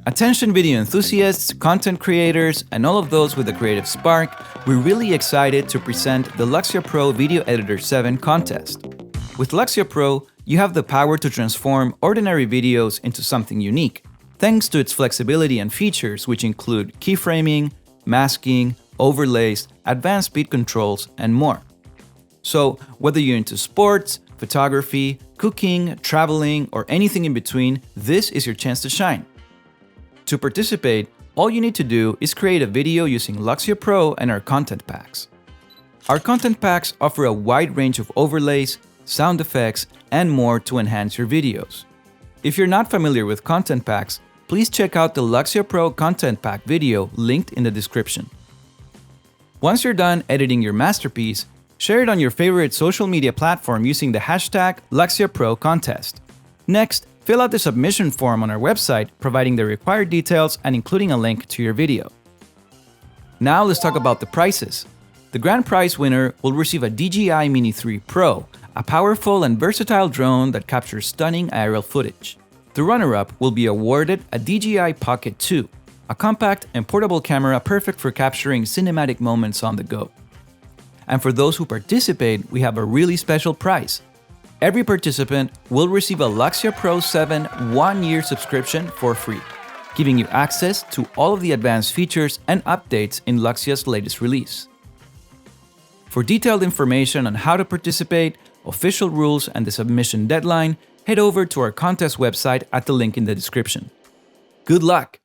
Attention video enthusiasts, content creators, and all of those with a creative spark, we're really excited to present the Luxia Pro Video Editor 7 contest. With Luxia Pro, you have the power to transform ordinary videos into something unique, thanks to its flexibility and features which include keyframing, masking, overlays, advanced speed controls, and more. So, whether you're into sports, photography, cooking, traveling, or anything in between, this is your chance to shine. To participate, all you need to do is create a video using Luxia Pro and our content packs. Our content packs offer a wide range of overlays, sound effects, and more to enhance your videos. If you're not familiar with content packs, please check out the Luxia Pro content pack video linked in the description. Once you're done editing your masterpiece, share it on your favorite social media platform using the hashtag LuxiaProContest. Next, fill out the submission form on our website, providing the required details and including a link to your video. Now let's talk about the prizes. The grand prize winner will receive a DJI Mini 3 Pro, a powerful and versatile drone that captures stunning aerial footage. The runner-up will be awarded a DJI Pocket 2, a compact and portable camera perfect for capturing cinematic moments on the go. And for those who participate, we have a really special prize. Every participant will receive a Luxia Pro 7 one-year subscription for free, giving you access to all of the advanced features and updates in Luxia's latest release. For detailed information on how to participate, official rules, and the submission deadline, head over to our contest website at the link in the description. Good luck!